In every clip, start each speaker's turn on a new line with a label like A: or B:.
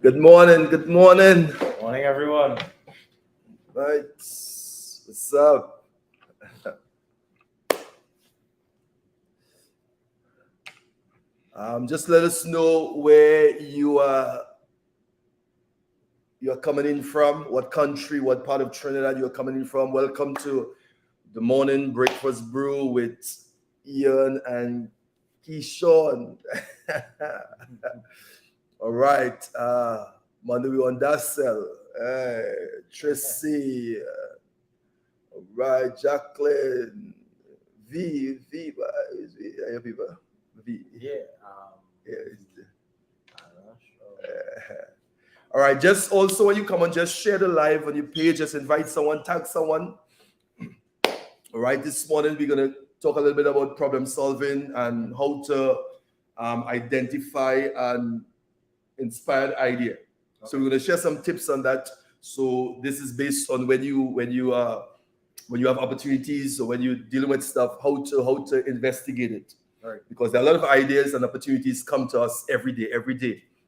A: Good morning, good morning.
B: Morning, everyone.
A: Right, what's up? Just let us know where you are coming in from, what country, what part of Trinidad you're coming in from. Welcome to the morning breakfast brew with Ian and Keeshon. All right, Monday we on that cell. Tracy, all right, Jacqueline, V,
B: Yeah. I'm not sure.
A: All right, just also when you come on, just share the live on your page, just invite someone, tag someone. All right, this morning we're going to talk a little bit about problem solving and how to identify an inspired idea. Okay. So we're going to share some tips on that. So this is based on when you have opportunities or when you're dealing with stuff, how to investigate it.
B: Right.
A: Because there are a lot of ideas and opportunities come to us every day.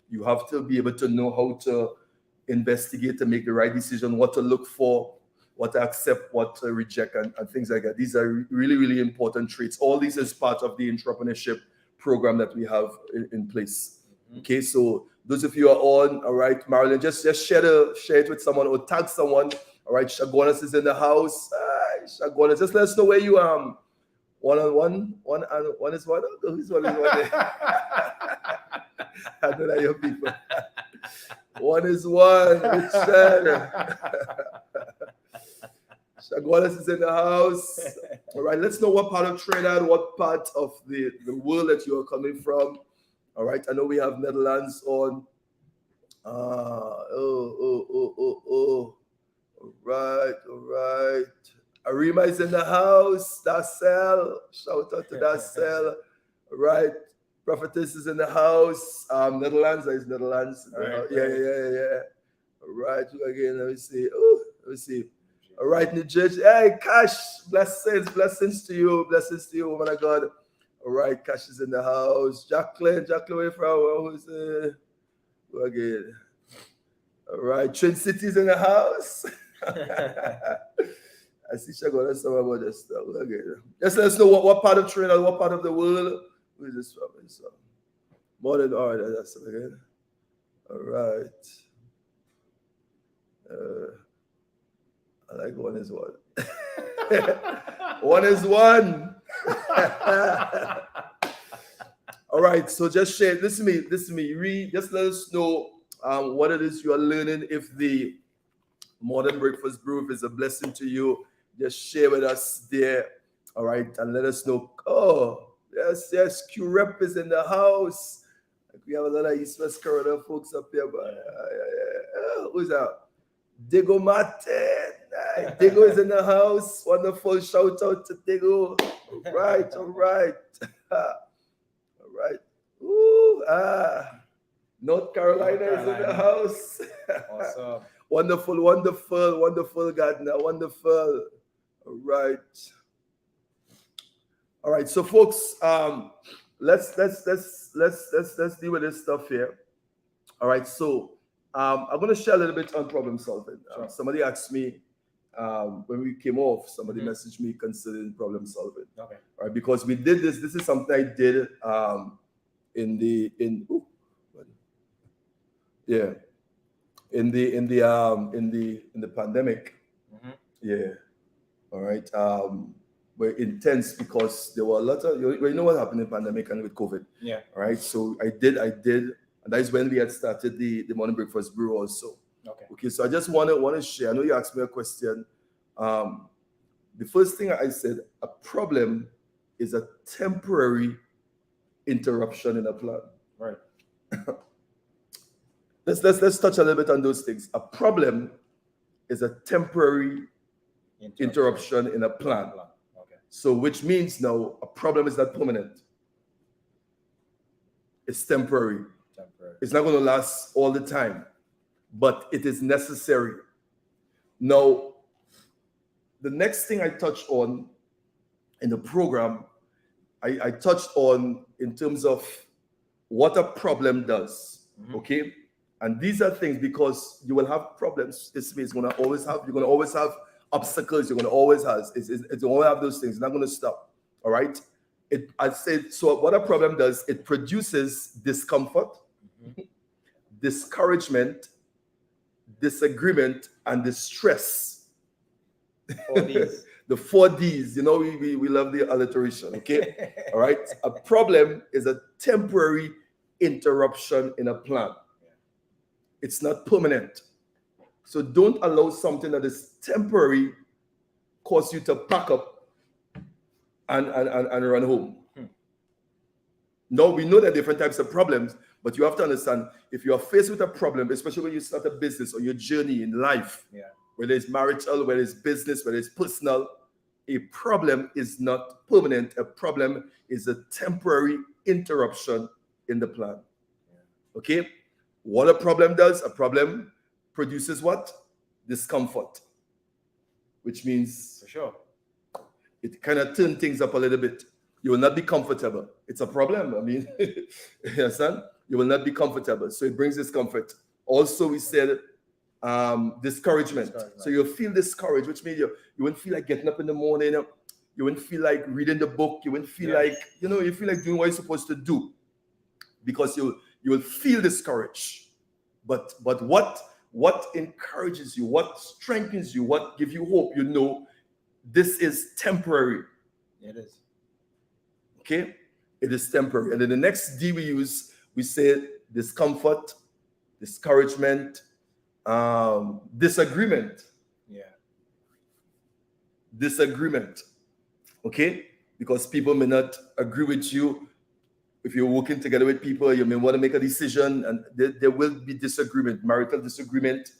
A: You have to be able to know how to investigate to make the right decision, what to look for, what to accept, what to reject, and things like that. These are really, really important traits. All these is part of the entrepreneurship program that we have in place. Mm-hmm. Okay, so those of you are on, all right, Marilyn, just share it with someone or tag someone. All right, Shagonas is in the house. Shagonas, just let us know where you are. One is one. Who's one is one? I know that your people. One is one. Richard. Shagonas is in the house. All right, let's know what part of Trinidad, what part of the world that you are coming from. All right, I know we have Netherlands on. All right. Arima is in the house. Dacel, shout out to Dacel. All right, Prophetess is in the house. Netherlands. Right. Yeah. All right, again. Let me see. All right, New Jersey. Hey, Cash, blessings to you, woman of God. All right, Cash is in the house. Jacqueline, where from? Who's who again? All right, Trin City's in the house. I see Shagonas some about this stuff. Okay. Just let us know what part of Trinidad, what part of the world. Who is this from? More than all right, that's it again. All right. I like one is one. One is one. All right, so just share. Listen to me. Read. Just let us know what it is you are learning. If the Modern Breakfast Brew is a blessing to you, just share with us there. All right, and let us know. Oh, yes. Q Rep is in the house. We have a lot of East West Corridor folks up here, but who's that? Digo Martin. Digo is in the house. Wonderful. Shout out to Digo. All right. All right. Ooh, North Carolina is in the house.
B: Awesome.
A: Wonderful, Gardner. Wonderful. All right. So, folks, let's deal with this stuff here. All right. So, I'm going to share a little bit on problem solving.
B: Sure.
A: Somebody asked me when we came off. Somebody messaged me concerning problem solving.
B: Okay.
A: All right, because we did this. This is something I did in the pandemic.
B: Mm-hmm.
A: Yeah. All right. Were intense because there were a lot of you know what happened in the pandemic and with COVID.
B: Yeah.
A: All right. So I did, and that is when we had started the Morning Breakfast Brew also. Okay. So I just want to share. I know you asked me a question. The first thing I said, a problem is a temporary interruption in a plan.
B: Right.
A: Let's touch a little bit on those things. A problem is a temporary interruption in a plan.
B: Okay.
A: So which means now a problem is not permanent. It's temporary. It's not going to last all the time, but it is necessary. Now, the next thing I touched on in the program, I touched on in terms of what a problem does. Mm-hmm. Okay. And these are things because you will have problems. You're going to always have obstacles. You're going to always have those things. It's not going to stop. All right. I said, so what a problem does, it produces discomfort, discouragement, disagreement, and distress.
B: 4 Ds.
A: The 4 Ds, we love the alliteration, okay? All right. A problem is a temporary interruption in a plan. It's not permanent. So don't allow something that is temporary cause you to pack up and run home. No, we know there are different types of problems, but you have to understand, if you are faced with a problem, especially when you start a business or your journey in life, whether it's marital, whether it's business, whether it's personal, a problem is not permanent. A problem is a temporary interruption in the plan. Okay? What a problem does, a problem produces what? Discomfort. Which means
B: For sure.
A: it kind of turns things up a little bit. You will not be comfortable. It's a problem. I mean, you understand? You will not be comfortable. So it brings discomfort. Also, we said discouragement. So you'll feel discouraged, which means you won't feel like getting up in the morning. You won't feel like reading the book. You won't feel like, you feel like doing what you're supposed to do because you will feel discouraged. But what encourages you, what strengthens you, what gives you hope, this is temporary.
B: It is.
A: Okay? It is temporary. And then the next D we say discomfort, discouragement, disagreement.
B: Yeah.
A: Disagreement. Okay? Because people may not agree with you. If you're working together with people, you may want to make a decision, and there will be disagreement, marital disagreement.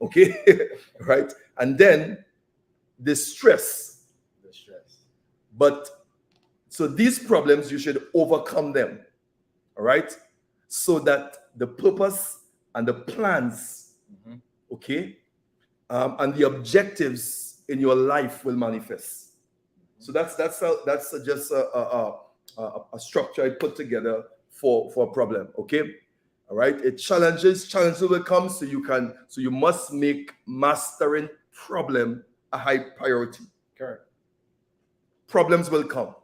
A: Okay? Right? And then distress. But so these problems, you should overcome them. All right? So that the purpose and the plans, okay, and the objectives in your life will manifest. So that's just a structure I put together for a problem. Okay, all right. Challenges will come, so you must make mastering problem a high priority.
B: Correct.
A: Problems will come.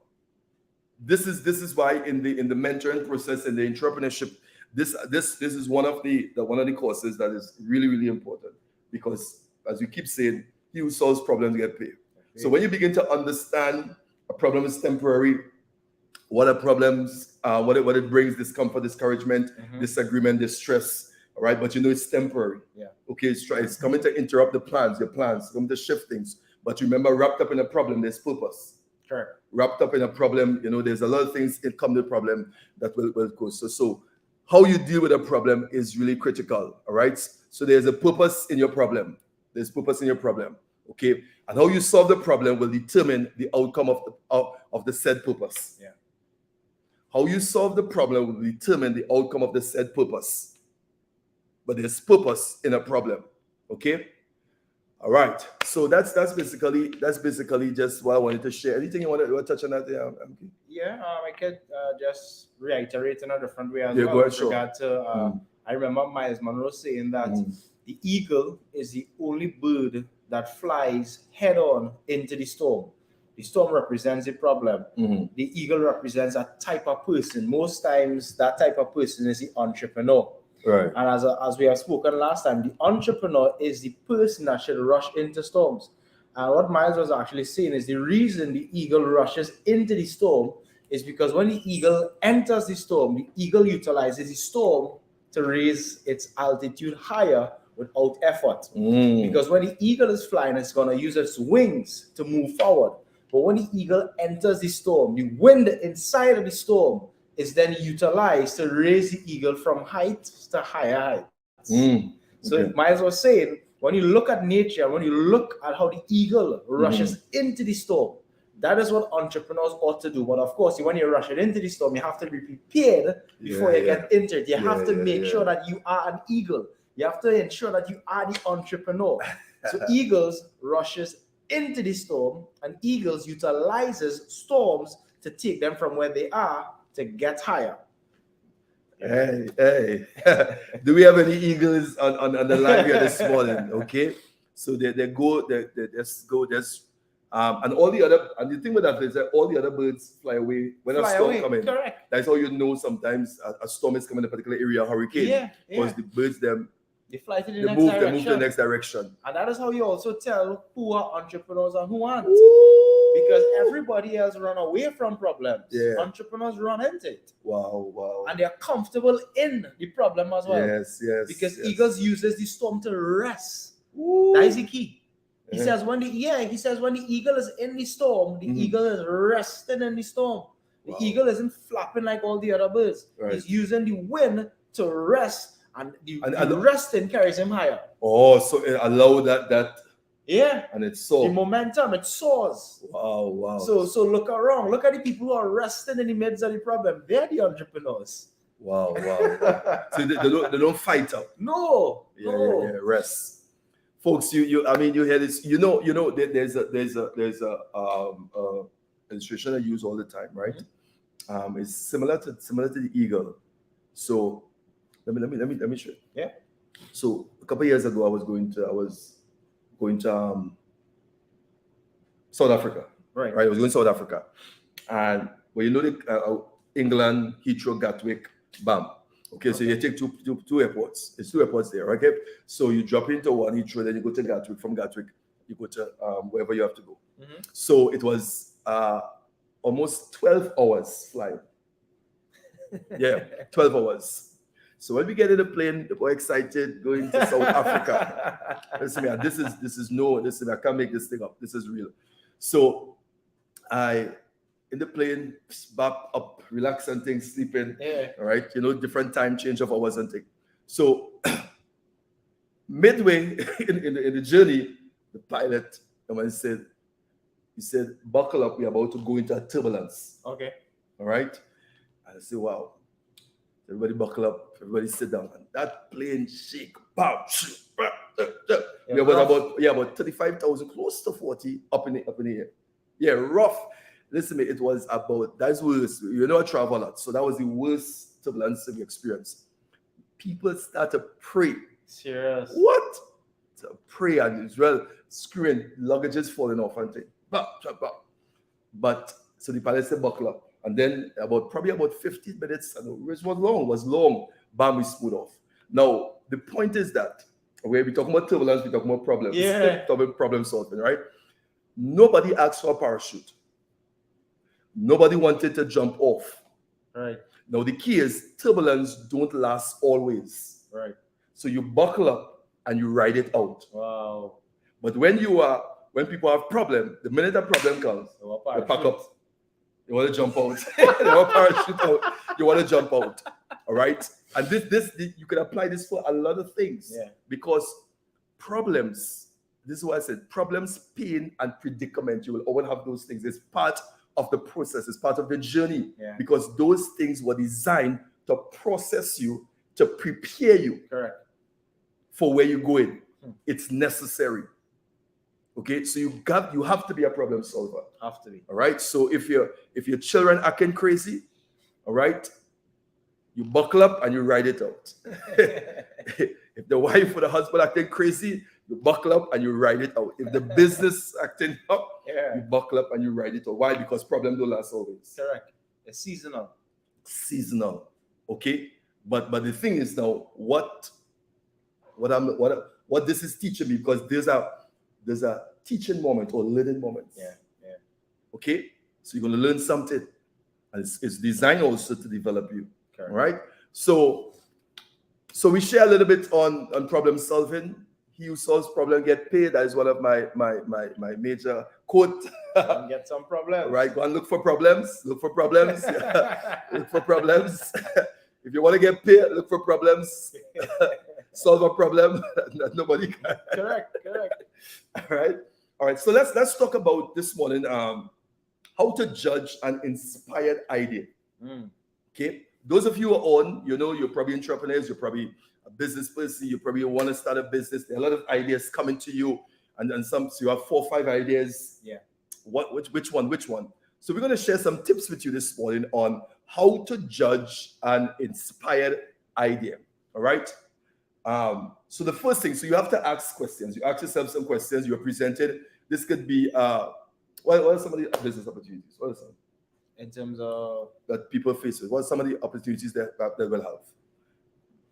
A: This is why in the mentoring process and the entrepreneurship, this is one of the courses that is really, really important, because as we keep saying, he who solves problems get paid. So when you begin to understand a problem is temporary, what are problems, what it brings, discomfort, discouragement, disagreement, distress, all right, but it's temporary.
B: Yeah.
A: Okay, it's coming to interrupt your plans, coming to shift things. But remember, wrapped up in a problem, there's purpose.
B: Correct.
A: Wrapped up in a problem, there's a lot of things that come to the problem that will go. So how you deal with a problem is really critical, all right? So there's a purpose in your problem. There's purpose in your problem, okay? And how you solve the problem will determine the outcome of the said purpose.
B: Yeah.
A: How you solve the problem will determine the outcome of the said purpose. But there's purpose in a problem, okay? All right. So that's basically just what I wanted to share. Anything you want to touch on that?
B: Yeah. I could just reiterate in a different way as
A: Yeah,
B: well.
A: go ahead,
B: With
A: sure.
B: regard to, I remember Miles Monroe saying that the eagle is the only bird that flies head on into the storm. The storm represents a problem. The eagle represents a type of person. Most times, that type of person is the entrepreneur.
A: Right.
B: And as we have spoken last time, the entrepreneur is the person that should rush into storms. And what Miles was actually saying is the reason the eagle rushes into the storm is because when the eagle enters the storm, the eagle utilizes the storm to raise its altitude higher without effort. Because when the eagle is flying, it's going to use its wings to move forward. But when the eagle enters the storm, the wind inside of the storm is then utilized to raise the eagle from heights to higher heights. So Miles was saying, when you look at nature, when you look at how the eagle rushes into the storm, that is what entrepreneurs ought to do. But of course, when you're rushing into the storm, you have to be prepared before you get into it. You have to make sure that you are an eagle. You have to ensure that you are the entrepreneur. So eagles rushes into the storm, and eagles utilizes storms to take them from where they are to get higher.
A: Hey. Do we have any eagles on the line here this morning? Okay. So they just go, and all the other, and the thing with that is that all the other birds fly away when a storm comes in.
B: Correct.
A: That's how you know sometimes a storm is coming in a particular area, a hurricane. Because the birds,
B: they fly to the
A: they
B: next
A: move,
B: direction.
A: They move to the next direction.
B: And that is how you also tell who are entrepreneurs and who aren't.
A: Ooh.
B: Because everybody else run away from problems.
A: Yeah.
B: Entrepreneurs run into it.
A: Wow.
B: And they're comfortable in the problem as well.
A: Yes.
B: Because eagles uses the storm to rest.
A: Ooh.
B: That is the key. He says when the eagle is in the storm, the eagle is resting in the storm. The eagle isn't flapping like all the other birds.
A: Right.
B: He's using the wind to rest, and the resting carries him higher.
A: Oh, so it allow that.
B: Yeah.
A: And it's so
B: the momentum, it soars.
A: Wow.
B: So look around. Look at the people who are resting in the midst of the problem. They're the entrepreneurs.
A: Wow. So they don't fight out.
B: No.
A: Yeah, rest. Folks, you hear this. There's a illustration I use all the time, right? Mm-hmm. It's similar to the eagle. So let me show you.
B: Yeah.
A: So a couple of years ago, I was going to South Africa. Right. I was going to South Africa, and the England, Heathrow, Gatwick, bam. Okay, so you take two airports. There's two airports there, okay? So you drop into one Heathrow, then you go to Gatwick. From Gatwick, you go to wherever you have to go. Mm-hmm. So it was almost 12 hours flying. Yeah, 12 hours. So when we get in the plane, we're excited going to South Africa. Listen, man, I can't make this thing up. This is real. So in the plane, back up, relax and things, sleeping. Yeah. All right, different time change of hours and things. So midway in the journey, the pilot, he said, buckle up, we're about to go into a turbulence.
B: Okay.
A: All right. And I said, wow. Everybody buckle up, everybody sit down. And that plane shake, bam, we about 35,000, close to 40 up in the air. Yeah, rough. Listen, it was that's worse. I travel a lot. So that was the worst turbulence we experienced. People start to pray.
B: Serious.
A: What? To pray and Israel screaming, luggages falling off and things. But so the pilot said buckle up. And then probably about 15 minutes, it was long. Bam, we smooth off. Now, the point is that when we talk about turbulence, we talk about problems.
B: Yeah.
A: Talk about problem solving, right? Nobody asked for a parachute. Nobody wanted to jump off.
B: Right.
A: Now, the key is turbulence don't last always.
B: Right.
A: So you buckle up and you ride it out.
B: Wow.
A: But when people have problem, the minute a problem comes, you pack up. You want to jump out. You want to parachute out. You want to jump out. All right? And this you can apply this for a lot of things.
B: Yeah.
A: Because problems, this is what I said, problems, pain, and predicament, you will always have those things. It's part of the process. It's part of the journey.
B: Yeah.
A: Because those things were designed to process you, to prepare you.
B: Correct.
A: For where you're going. It's necessary. Okay, so you have to be a problem solver.
B: Have to be.
A: All right. So if your children acting crazy, all right, you buckle up and you ride it out. If the wife or the husband acting crazy, you buckle up and you ride it out. If the business acting up, you buckle up and you ride it out. Why? Because problems don't last always.
B: Correct. It's seasonal.
A: Seasonal. Okay. But the thing is now, what this is teaching me, because there's a teaching moment or learning moment.
B: Yeah.
A: Okay? So you're going to learn something. And it's designed also to develop you.
B: Correct.
A: All right? So we share a little bit on problem solving. He who solves problem get paid. That is one of my major quote.
B: Get some problems.
A: Right? Go and look for problems. Look for problems. Look for problems. If you want to get paid, look for problems. Solve a problem that nobody can.
B: Correct.
A: All right. So let's talk about this morning how to judge an inspired idea. Okay. Those of you who are on, you're probably entrepreneurs, you're probably a business person, you probably want to start a business. There are a lot of ideas coming to you, and so you have 4 or 5 ideas.
B: Yeah.
A: Which one? So we're going to share some tips with you this morning on how to judge an inspired idea. All right. So the first thing, so you have to ask questions. You ask yourself some questions. You're presented. This could be what are some of the business opportunities? What are some
B: In terms of,
A: that people face with? What are some of the opportunities that will have?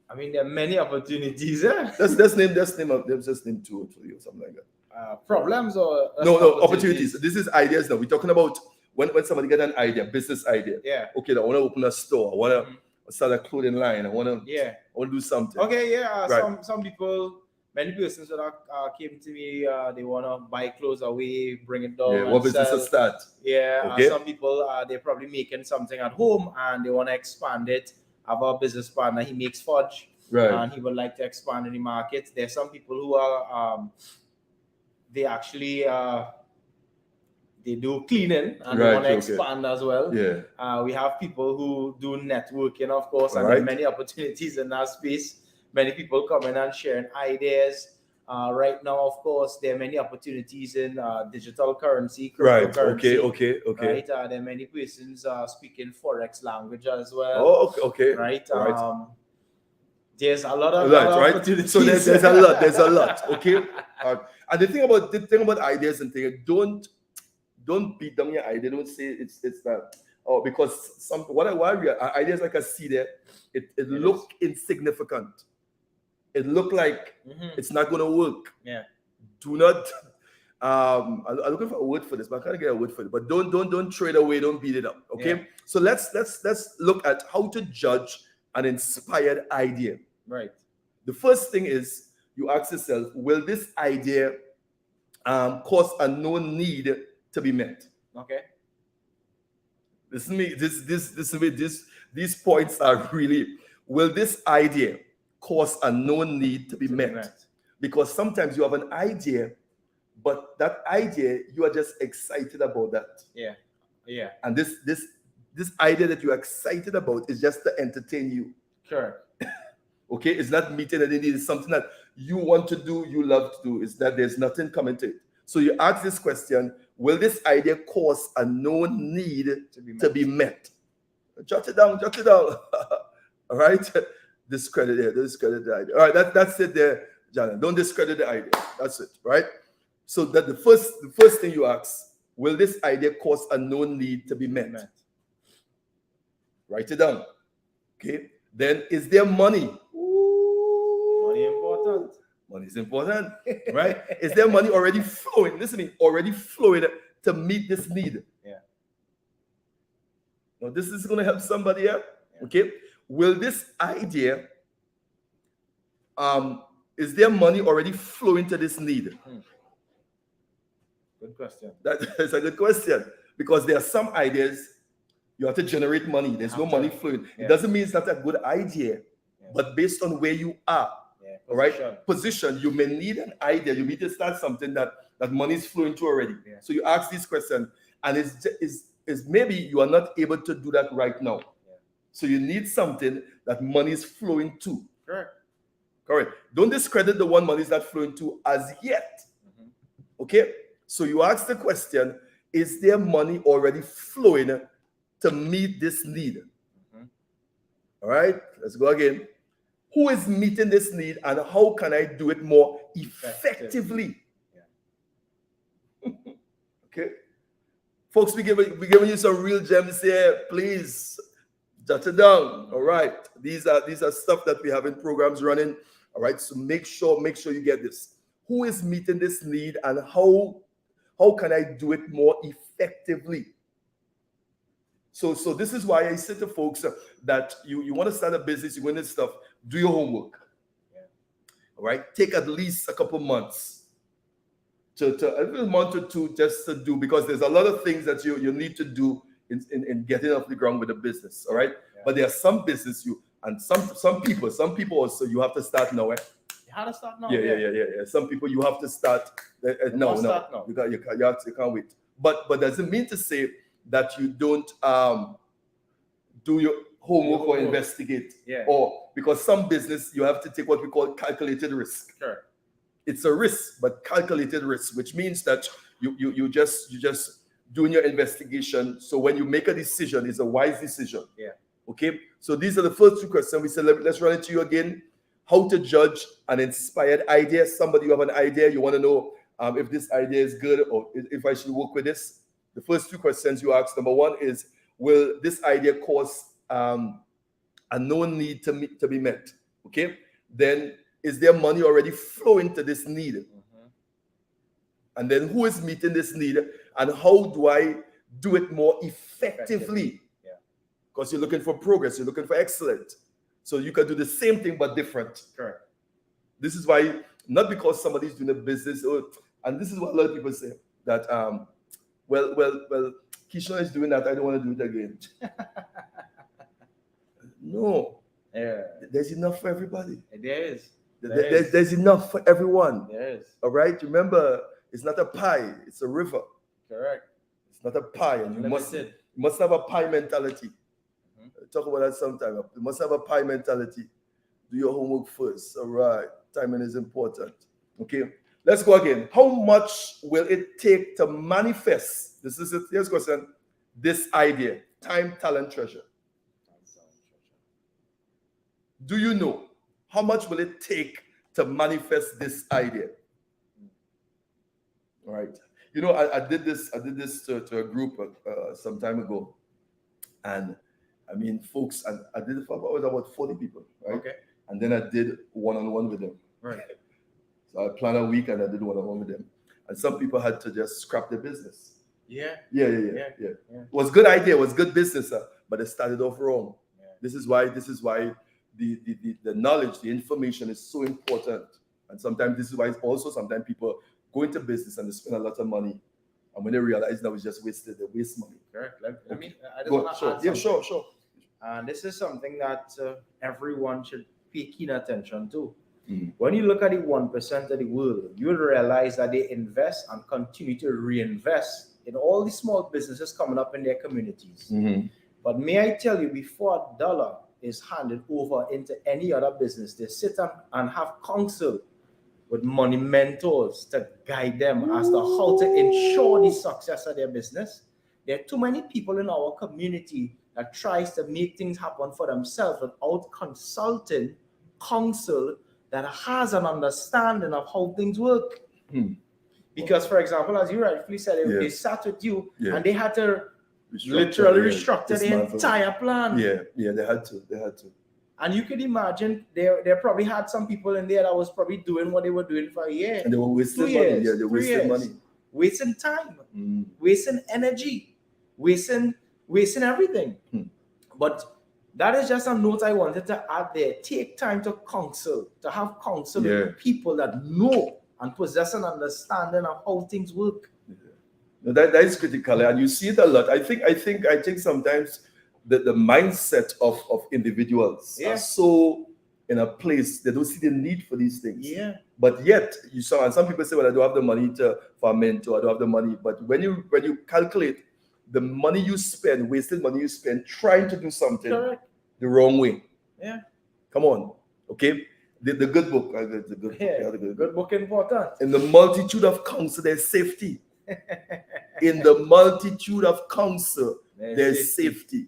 B: I mean, there are many opportunities.
A: Let's name two or three or something like that.
B: Problems or
A: No, opportunities. This is ideas now. We're talking about when somebody get an idea, business idea.
B: Yeah.
A: Okay, I want to open a store. I want to start a clothing line. I want to do something.
B: Okay, yeah.
A: Right.
B: Some people, many persons that came to me, they want to buy clothes away, bring it down.
A: Yeah, what business to start?
B: Yeah,
A: okay.
B: Some people, they're probably making something at home and they want to expand it. I have a business partner, he makes fudge.
A: Right.
B: And he would like to expand in the market. There's some people who are, they actually, they do cleaning and they want to expand as well.
A: Yeah.
B: We have people who do networking, of course, and there are many opportunities in that space. Many people come in and sharing ideas. Right now, of course, there are many opportunities in digital currency, cryptocurrency.
A: Okay.
B: Right, there are many persons speaking forex language as well.
A: Oh, okay.
B: Right. There's a lot of
A: right.
B: opportunities.
A: So there's a lot. Okay. And the thing about ideas and things, don't beat down your idea. Don't say it's that. Oh, because ideas like I see there, it look insignificant. It look like it's not gonna work.
B: Yeah.
A: Do not. I'm looking for a word for this, but I can't get a word for it. But don't trade away. Don't beat it up. Okay. Yeah. So let's look at how to judge an inspired idea.
B: Right.
A: The first thing is you ask yourself, will this idea cause a known need to be met?
B: Okay.
A: Listen to me. These points are really, will this idea cause a known need to be met? Because sometimes you have an idea, but that idea, you are just excited about that.
B: Yeah. Yeah.
A: And this idea that you're excited about is just to entertain you.
B: Sure.
A: Okay, it's not meeting any need. It's something that you want to do, you love to do. It's that there's nothing coming to it. So you ask this question, will this idea cause a known need to be met? Jot it down. All right? Discredit the idea. All right, that's it there, John. Don't discredit the idea. That's it, right? So that the first thing you ask, will this idea cause a known need to be met? Write it down. Okay. Then is there money?
B: Money important.
A: Money is important, right? Is there money already flowing? Listen to me, already flowing to meet this need?
B: Yeah.
A: Now this is going to help somebody here. Yeah. Okay. Will this idea, is there money already flowing to this need?
B: Good question.
A: That's a good question, because there are some ideas you have to generate money. There's no money flowing. Yeah. It doesn't mean it's not a good idea, but based on where you are, all right, position, you may need an idea. You need to start something that money is flowing to already. Yeah. So you ask this question, and it's maybe you are not able to do that right now. Yeah. So you need something that money is flowing to. Correct. Don't discredit the one money is not flowing to as yet. Okay. So you ask the question, is there money already flowing to meet this need? All right, let's go again. Who is meeting this need, and how can I do it more effectively? Yeah. Okay. Folks, we're giving you some real gems here. Please jot it down. All right. These are stuff that we have in programs running. All right. So make sure you get this. Who is meeting this need, and how can I do it more effectively? So this is why I say to folks that you want to start a business, you want this stuff, do your homework. Yeah. All right. Take at least a couple months to a month or two just to do, because there's a lot of things that you need to do in getting off the ground with a business. All right. Yeah. But there are some business some people also you have to start now.
B: How to start now?
A: Yeah. Some people you have to start no. You can't wait. But doesn't mean to say that you don't do your homework or investigate. Yeah. Or because some business you have to take what we call calculated risk. Sure. It's a risk, but calculated risk, which means that you just doing your investigation. So when you make a decision, it's a wise decision.
B: Yeah.
A: Okay. So these are the first two questions. We said, let's run it to you again. How to judge an inspired idea. Somebody, you have an idea, you want to know if this idea is good or if I should work with this. The first two questions you ask. Number one is, will this idea cause a known need to be met? Okay. Then, is there money already flowing to this need? Mm-hmm. And then, who is meeting this need, and how do I do it more effectively? Yeah. Because you're looking for progress, you're looking for excellence. So you can do the same thing but different.
B: Correct.
A: This is why, not because somebody's doing a business, and this is what a lot of people say, that well, Keeshon is doing that, I don't want to do it again. No.
B: Yeah.
A: There's enough for everybody.
B: There is.
A: There's enough for everyone.
B: There is.
A: All right? Remember, it's not a pie, it's a river.
B: Correct.
A: It's not a pie, and you must have a pie mentality. Mm-hmm. Talk about that sometime. You must have a pie mentality. Do your homework first. All right. Timing is important. Okay. Let's go again. How much will it take to manifest? This is it. Here's the question. This idea. Time, talent, treasure. Do you know how much will it take to manifest this idea? All right. You know, I did this to a group some time ago, and I mean, folks, I did it for about 40 people, right? Okay. And then I did one-on-one with them.
B: Right.
A: So I planned a week and I did one-on-one with them, and some people had to just scrap their business.
B: Yeah.
A: Yeah. It was a good idea. It was good business, but it started off wrong. Yeah. This is why the knowledge, the information is so important. And sometimes this is why sometimes people go into business and they spend a lot of money. And when they realize that it's just wasted, they waste money.
B: Correct. I mean, I just want to add something.
A: Yeah, sure.
B: And this is something that everyone should pay keen attention to. Mm-hmm. When you look at the 1% of the world, you will realize that they invest and continue to reinvest in all the small businesses coming up in their communities. Mm-hmm. But may I tell you, before a dollar is handed over into any other business, they sit and have counsel with money mentors to guide them as to how to ensure the success of their business. There are too many people in our community that tries to make things happen for themselves without consulting counsel that has an understanding of how things work. Because, for example, as you rightfully said, they sat with you and they had to literally restructure the entire plan. Yeah, they had to. And you could imagine they probably had some people in there that was probably doing what they were doing for a year.
A: And they were wasting money. Yeah, they were wasting money.
B: Wasting time, wasting energy, wasting everything. But that is just a note I wanted to add there. Take time to counsel, to have counsel with people that know and possess an understanding of how things work.
A: That is critical, and you see it a lot. I think sometimes the mindset of individuals are so in a place they don't see the need for these things.
B: Yeah.
A: But yet you saw, and some people say, "Well, I don't have the money for a mentor. I don't have the money." But when you calculate the money you spend, wasted money you spend trying to do something the wrong way.
B: Yeah.
A: Come on, okay. The good book.
B: The good book important.
A: In the multitude of counsel, there's safety. In the multitude of counsel, there's safety.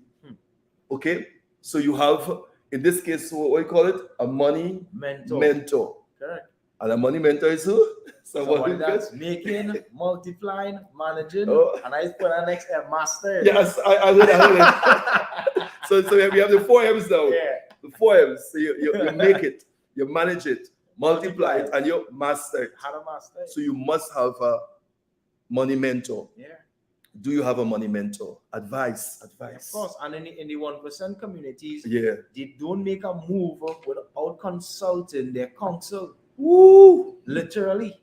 A: Okay, so you have, in this case, what you call it? A money mentor.
B: Correct.
A: And a money mentor is who?
B: Someone that's making, multiplying, managing, and I put an next master.
A: Yes, I heard it. So we have the 4 M's now.
B: Yeah.
A: The 4 M's. So you make it, you manage it, multiply it, and you master it.
B: How to master it.
A: So you must have a money mentor.
B: Yeah.
A: Do you have a money mentor? Advice.
B: Of course, and in the 1% communities,
A: they
B: don't make a move without consulting their counsel.
A: Woo!
B: Literally.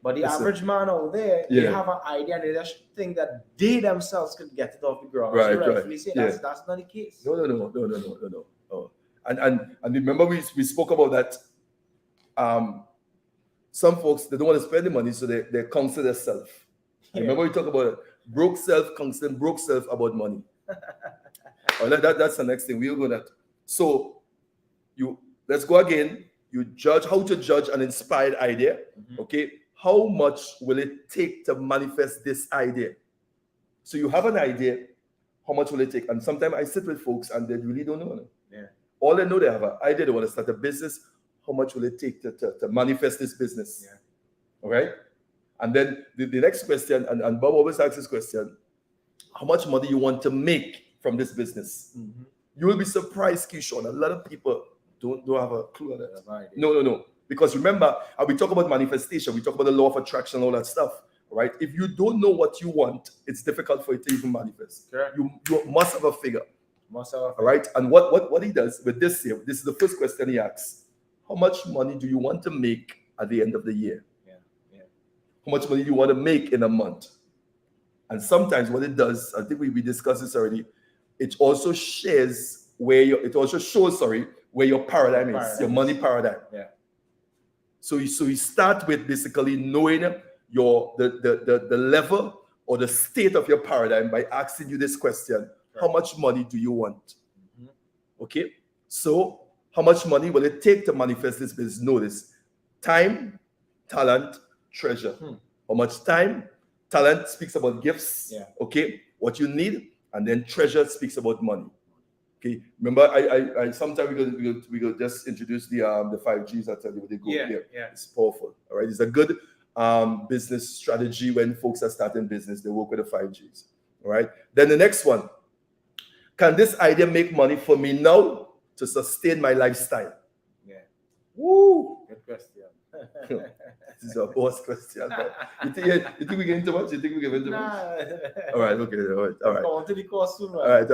B: But the average man out there, they have an idea and they just think that they themselves could get it off the ground.
A: Right.
B: Say that's not the case.
A: No. Oh. And remember we spoke about that. Some folks, they don't want to spend the money, so they counsel themselves. Yeah. Remember we talked about it. Broke self counseling, broke self about money. That's the next thing we're gonna. So let's go again. You judge how to judge an inspired idea. Okay, how much will it take to manifest this idea? So you have an idea, how much will it take? And sometimes I sit with folks and they really don't know.
B: Yeah.
A: All they know, they have an idea, they want to start a business. How much will it take to manifest this business?
B: Yeah.
A: All right. And then the next question, and Bob always asks this question, how much money you want to make from this business?
B: Mm-hmm.
A: You will be surprised, Keeshon. A lot of people don't have a clue of that.
B: Right.
A: No. Because remember, we talk about manifestation, we talk about the law of attraction, all that stuff, right? If you don't know what you want, it's difficult for it to even manifest.
B: Correct.
A: You must have a figure.
B: Must have a figure.
A: All right. And what he does with this here, this is the first question he asks. How much money do you want to make at the end of the year?
B: Yeah.
A: How much money do you want to make in a month? And sometimes what it does, I think we discussed this already, it also shows where your paradigm is, your money paradigm.
B: Yeah.
A: So you start with basically knowing the level or the state of your paradigm by asking you this question:
B: Right.
A: How much money do you want?
B: Mm-hmm.
A: Okay. So how much money will it take to manifest this business? Notice: time, talent, treasure. How much time? Talent speaks about gifts.
B: Yeah.
A: Okay. What you need, and then treasure speaks about money. Okay. Remember, I sometimes we go just introduce the 5Gs. I tell you what they go.
B: Yeah.
A: It's powerful. All right. It's a good business strategy when folks are starting business. They work with the 5Gs. All right. Then the next one: can this idea make money for me now to sustain my lifestyle?
B: Yeah.
A: Woo!
B: Good question.
A: This is a boss question. You think we get into much? You think we get into much? All right. Okay. All right.
B: Go on to the course soon,
A: All right.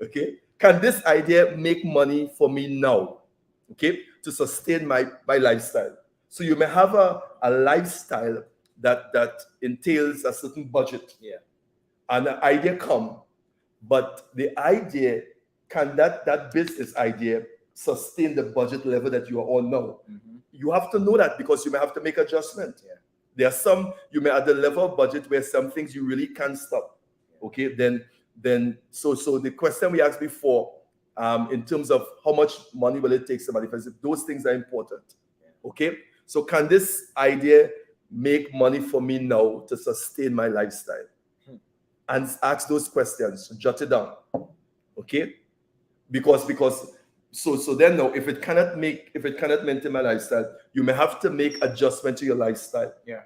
A: Okay. Can this idea make money for me now? Okay, to sustain my lifestyle. So you may have a lifestyle that entails a certain budget.
B: Yeah.
A: And an idea come, but the idea, can that business idea sustain the budget level that you are on now?
B: Mm-hmm.
A: You have to know that, because you may have to make adjustment.
B: Yeah.
A: There are some, you may at the level of budget where some things you really can't stop. Okay, then so the question we asked before, in terms of how much money will it take to manifest it, those things are important.
B: Yeah.
A: Okay, so can this idea make money for me now to sustain my lifestyle? And ask those questions, jot it down. Okay, because so then now, if it cannot maintain my lifestyle, you may have to make adjustment to your lifestyle.
B: Yeah.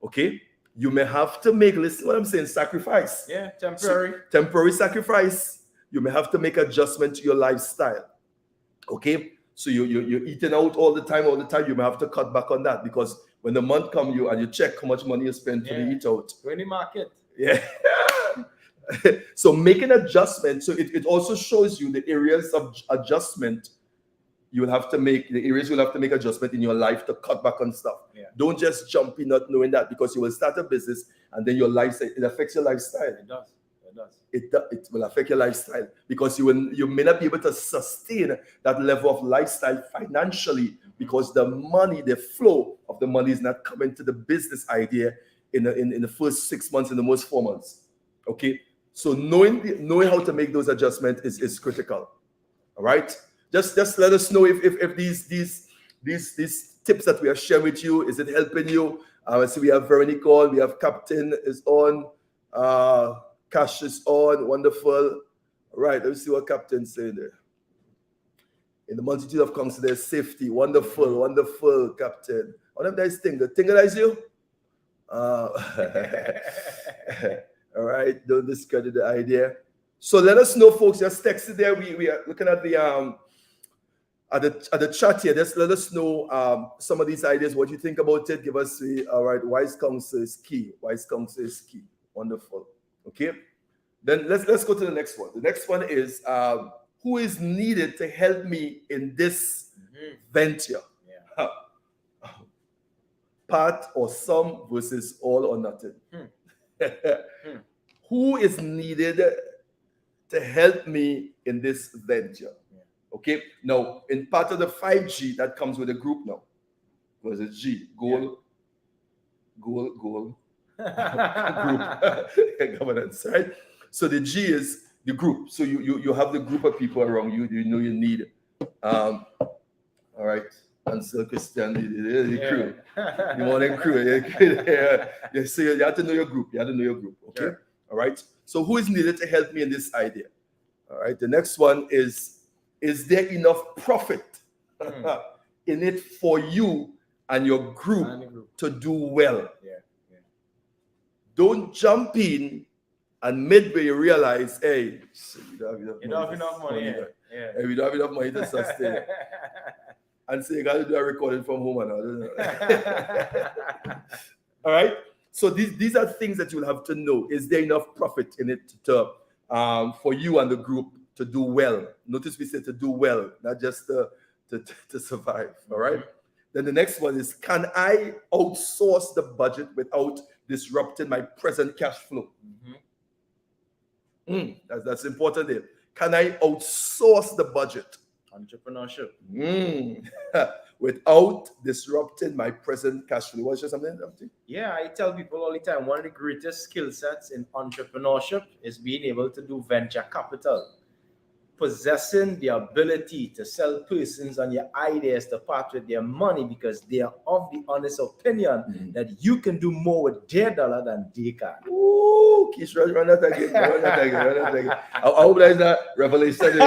A: Okay, you may have to make, listen what I'm saying, sacrifice.
B: Yeah, temporary.
A: So, temporary sacrifice. You may have to make adjustment to your lifestyle. Okay, so you're eating out all the time. You may have to cut back on that, because when the month comes, you check how much money you spend for the eat out.
B: When the market.
A: Yeah. So make an adjustment. So it also shows you the areas of adjustment you will have to make, the areas you'll have to make adjustment in your life to cut back on stuff.
B: Yeah.
A: Don't just jump in not knowing that, because you will start a business and then your lifestyle, it affects your lifestyle.
B: It does.
A: It will affect your lifestyle, because you may not be able to sustain that level of lifestyle financially, because the flow of the money is not coming to the business idea in the first 6 months, in the most 4 months. Okay, so knowing how to make those adjustments is critical. All right, just let us know if these tips that we are sharing with you, is it helping you? I see we have Veronica on, we have Captain is on, Cash is on, wonderful. All right, let's see what Captain's saying there. In the multitude of counsel, there's safety. Wonderful, Captain. One of those things, the thing that is you. All right, don't discredit the idea. So let us know, folks. Just text it there. We are looking at the at the chat here. Just let us know some of these ideas. What you think about it? Give us all right. Wise counsel is key. Wise counsel is key. Wonderful. Okay. Then let's go to the next one. The next one is who is needed to help me in this venture?
B: Yeah.
A: Part or some versus all or nothing. Who is needed to help me in this venture?
B: Yeah.
A: Okay. Now, in part of the 5G, that comes with a group now. Was it G? Goal. Group. Governance, right? So the G is the group. So you have the group of people around you. You know you need. All right. and Sir Christian, the crew. The morning crew. Yeah. So you have to know your group. Okay.
B: Sure.
A: All right. So who is needed to help me in this idea? All right. The next one is there enough profit in it for you and your group to do well?
B: Yeah.
A: Don't jump in and midway you realize, hey, we don't have
B: enough money.
A: Hey, we don't have enough money to sustain it. And so you got to do a recording from home and all. All right. So these are things that you'll have to know. Is there enough profit in it to for you and the group to do well? Notice we said to do well, not just to survive. All right. Then the next one is, can I outsource the budget without disrupting my present cash flow? That's important there. Can I outsource the budget?
B: Entrepreneurship.
A: Without disrupting my present cash flow. Was there something?
B: Yeah, I tell people all the time, one of the greatest skill sets in entrepreneurship is being able to do venture capital. Possessing the ability to sell persons on your ideas to part with their money because they are of the honest opinion that you can do more with their dollar than they can.
A: Ooh, Keeshon, run that again. I hope that is not revelation.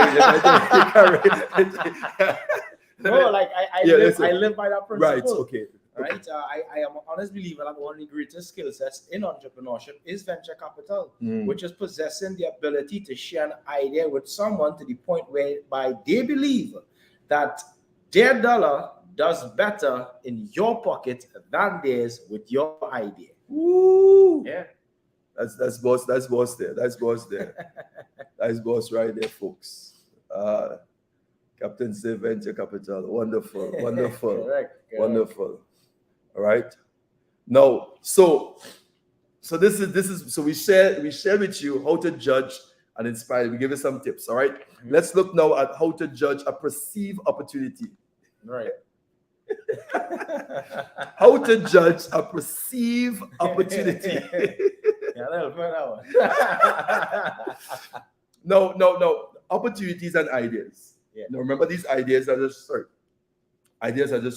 B: No, like I live by that principle.
A: Right, okay.
B: Right, I am an honest believer that one of the greatest skill sets in entrepreneurship is venture capital, which is possessing the ability to share an idea with someone to the point whereby they believe that their dollar does better in your pocket than theirs with your idea.
A: Woo!
B: Yeah,
A: that's boss there. That's boss right there, folks. Captain say venture capital. Wonderful.
B: Correct.
A: Wonderful. All right. Now, so this is so we share with you how to judge and inspire. We give you some tips. All right. Let's look now at how to judge a perceived opportunity.
B: Right.
A: How to judge a perceived opportunity. No. Opportunities and ideas.
B: Yeah.
A: Now remember, these ideas are just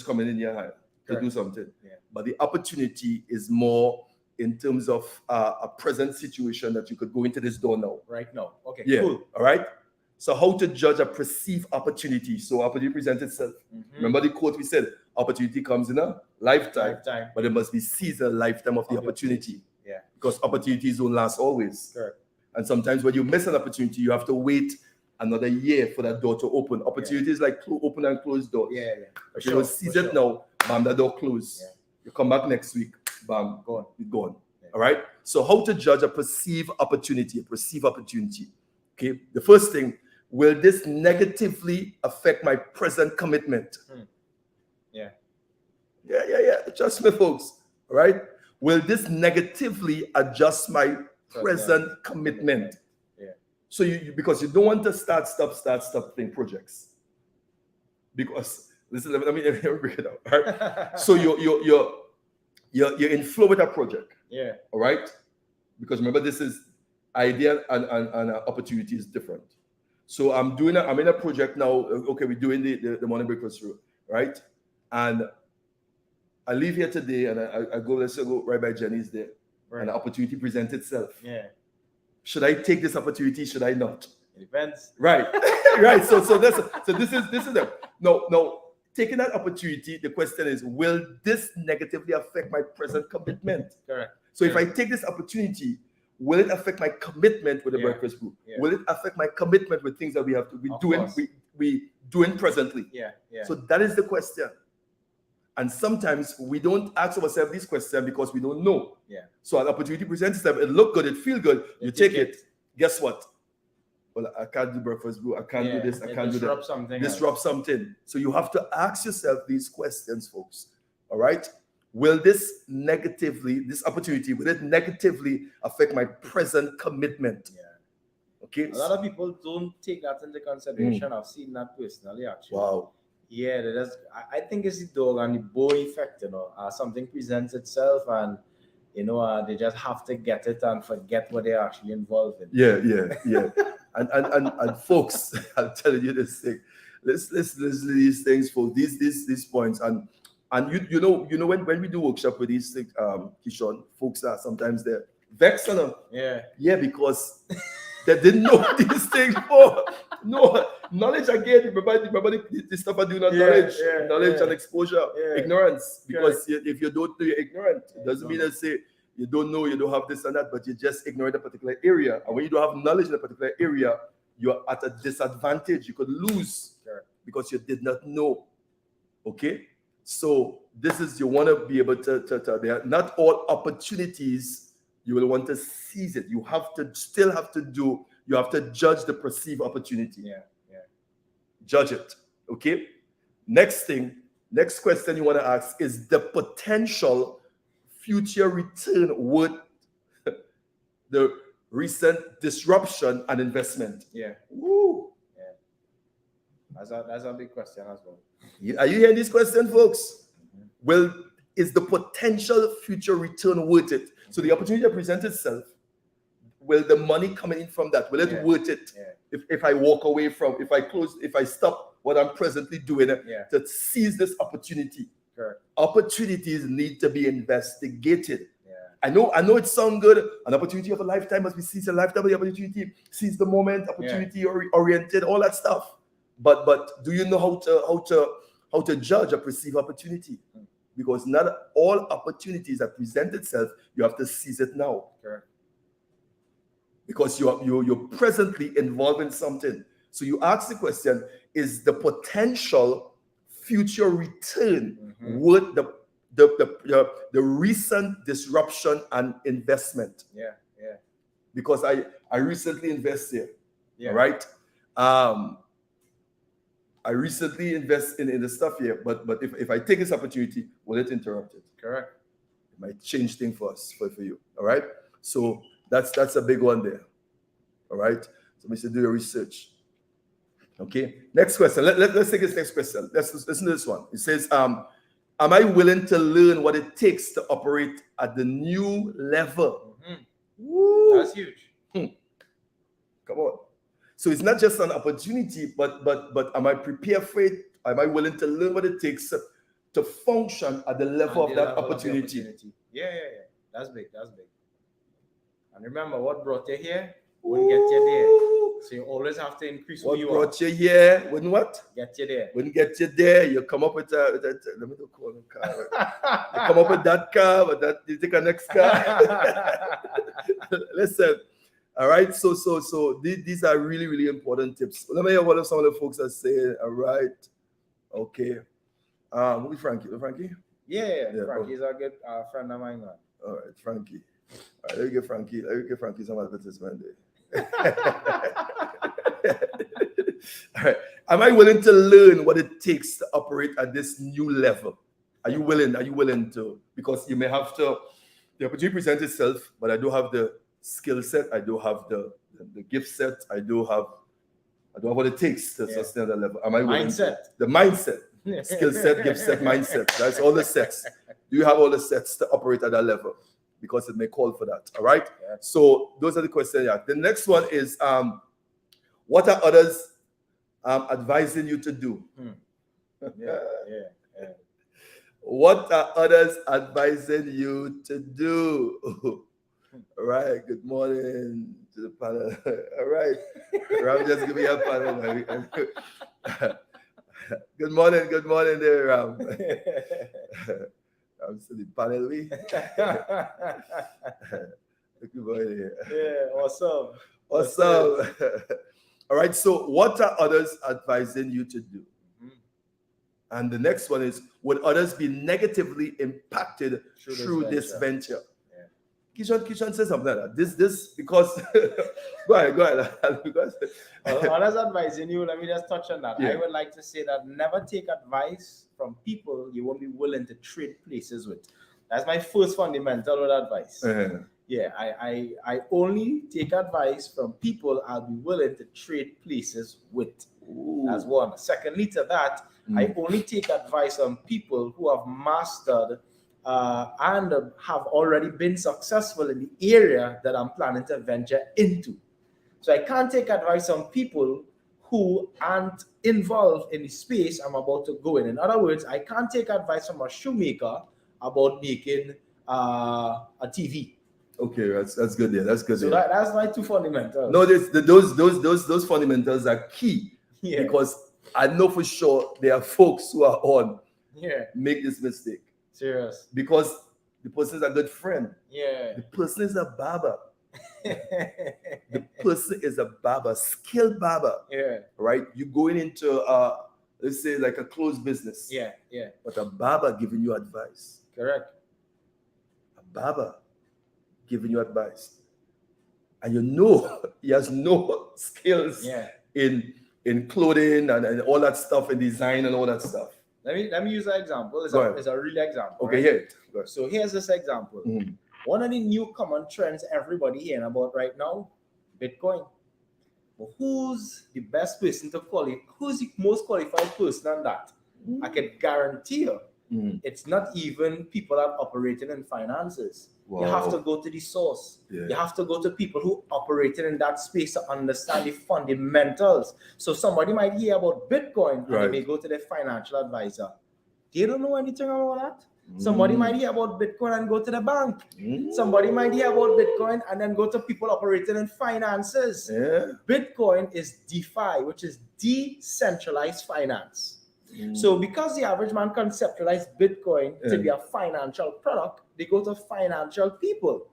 A: coming in your hand to do something.
B: Yeah.
A: But the opportunity is more in terms of a present situation that you could go into this door now.
B: Right now. Okay.
A: Yeah.
B: Cool.
A: All right. So how to judge a perceived opportunity? So opportunity presents itself. Remember the quote we said: opportunity comes in a lifetime. But it must be seized a lifetime of the opportunity.
B: Yeah.
A: Because opportunities don't last always.
B: Correct.
A: And sometimes when you miss an opportunity, you have to wait another year for that door to open. Opportunities like open and close doors.
B: Yeah.
A: You seize it now, bam, the door closed.
B: Yeah.
A: You come back next week, bam,
B: Gone.
A: Yeah. All right. So how to judge a perceived opportunity? Okay. The first thing, will this negatively affect my present commitment?
B: Yeah.
A: Trust me, folks. All right. Will this negatively adjust my present commitment? So because you don't want to start, stop thing projects. Because listen, let me break it out. All right. So you're in flow with a project.
B: Yeah.
A: All right. Because remember, this is idea and opportunity is different. So I'm in a project now. Okay, we're doing the morning breakfast room, right? And I leave here today and I go, let's go right by Jenny's there. Right. And the opportunity presents itself.
B: Yeah.
A: Should I take this opportunity? Should I not?
B: It depends.
A: Right. Right. So this is it. No. Taking that opportunity, the question is, will this negatively affect my present commitment?
B: Correct.
A: So if I take this opportunity, will it affect my commitment with the breakfast group?
B: Yeah.
A: Will it affect my commitment with things that we have to be doing? We doing presently.
B: Yeah.
A: So that is the question. And sometimes we don't ask ourselves this question because we don't know.
B: Yeah.
A: So an opportunity presents itself. It look good. It feel good. You take it. Guess what? Well, I can't do breakfast brew. I can't do this. I can't do that. Disrupt something. So you have to ask yourself these questions, folks. All right. Will this opportunity, will it negatively affect my present commitment?
B: Yeah.
A: Okay.
B: A lot of people don't take that into consideration. I've seen that personally, actually.
A: Wow.
B: Yeah, I think it's the dog and the boy effect, something presents itself and, they just have to get it and forget what they're actually involved in.
A: Yeah. And folks, I'm telling you this thing. let's these things for these points. And you know when we do workshop with these things, Keeshon, folks are sometimes they're vexed on them. Yeah, because they didn't know these things before. No knowledge again. Remember the stuff I do on knowledge and exposure, ignorance. Because if you don't know, you're ignorant. It doesn't mean to say you don't know, you don't have this and that, but you just ignore a particular area. And when you don't have knowledge in a particular area, you're at a disadvantage. You could lose because you did not know. Okay, so this is, you want to be able to there are not all opportunities you will want to seize it. You have to judge the perceived opportunity. Judge it. Okay. Next question you want to ask is the potential future return worth the recent disruption and investment. Woo.
B: That's a big question as well.
A: Are you hearing this question, folks? Well, is the potential future return worth it? So the opportunity that presents itself, will the money coming in from that, will it worth it? If I walk away from, if I stop what I'm presently doing to seize this opportunity. Opportunities need to be investigated. I know it sounds good. An opportunity of a lifetime must be seized. A lifetime of the opportunity, seize the moment, opportunity oriented, all that stuff. But do you know how to judge a perceived opportunity? Because not all opportunities that present itself, you have to seize it now. Because you're presently involved in something. So you ask the question, is the potential future return worth the recent disruption and investment? Because I recently invested here. All right. I recently invest in the stuff here, but if I take this opportunity, will it interrupt it?
B: Correct.
A: It might change things for us, for you. All right. So that's a big one there. All right. So we should do your research. Okay. Next question. Let's take this next question. Let's listen to this one. It says, am I willing to learn what it takes to operate at the new level?
B: Woo. That's huge.
A: Come on. So it's not just an opportunity, but am I prepared for it? Am I willing to learn what it takes to function at the level of that opportunity?
B: Yeah. That's big. And remember, what brought you here wouldn't get you there. So you always have to increase who you are.
A: What brought you here wouldn't what?
B: Get you there.
A: Wouldn't get you there. You come up with let me don't call a car. You come up with that car, but that you take a next car. Listen. All right, so these are really, really important tips. Let me hear what some of the folks are saying. All right, okay. Who's Frankie? Frankie?
B: Yeah. Frankie's a good friend of mine.
A: All right, Frankie. All right, let me give Frankie some advertisement there. All right. Am I willing to learn what it takes to operate at this new level? Are you willing to? Because you may have to. The opportunity presents itself, but I do have the skill set, I do have the gift set, I do have what it takes to sustain that level. Am I willing to? The mindset, skill set, gift set, mindset. That's all the sets. Do you have all the sets to operate at that level? Because it may call for that. All right. So those are the questions. The next one is, what are others advising you to do? What are others advising you to do? All right, good morning to the panel. All right, Ram, just give me a panel. Good morning there, Ram. I'm to the panel. Good morning.
B: Yeah, awesome.
A: All right, so what are others advising you to do? And the next one is, would others be negatively impacted through this venture? Keeshon says something like that. This because go ahead. Because
B: others advising you, let me just touch on that. I would like to say that never take advice from people you won't be willing to trade places with. That's my first fundamental advice. I only take advice from people I'll be willing to trade places with. That's one. Secondly to that, I only take advice from people who have mastered and have already been successful in the area that I'm planning to venture into. So I can't take advice from people who aren't involved in the space I'm about to go in. In other words, I can't take advice from a shoemaker about making a TV.
A: Okay, that's good there. That's good
B: So
A: there.
B: that's my two fundamentals.
A: No, those fundamentals are key because I know for sure there are folks who are on make this mistake.
B: Serious.
A: Because the person is a good friend.
B: Yeah.
A: The person is a barber. The person is a barber, skilled barber.
B: Yeah.
A: Right? You going into let's say like a closed business.
B: Yeah. Yeah.
A: But a barber giving you advice.
B: Correct.
A: A barber giving you advice. And you know he has no skills in clothing and all that stuff, in design and all that stuff.
B: Let me use an example. It's a real example.
A: Okay,
B: right?
A: yeah.
B: So here's this example. One of the new common trends everybody hearing about right now, Bitcoin. But who's the best person to qualify? Who's the most qualified person on that? I can guarantee you, it's not even people that are operating in finances. Wow. You have to go to the source. Yeah. You have to go to people who operated in that space to understand the fundamentals. So somebody might hear about Bitcoin and they may go to their financial advisor. They don't know anything about that. Somebody might hear about Bitcoin and go to the bank. Somebody might hear about Bitcoin and then go to people operating in finances. Yeah. Bitcoin is DeFi, which is decentralized finance. So because the average man conceptualized Bitcoin to be a financial product, they go to financial people.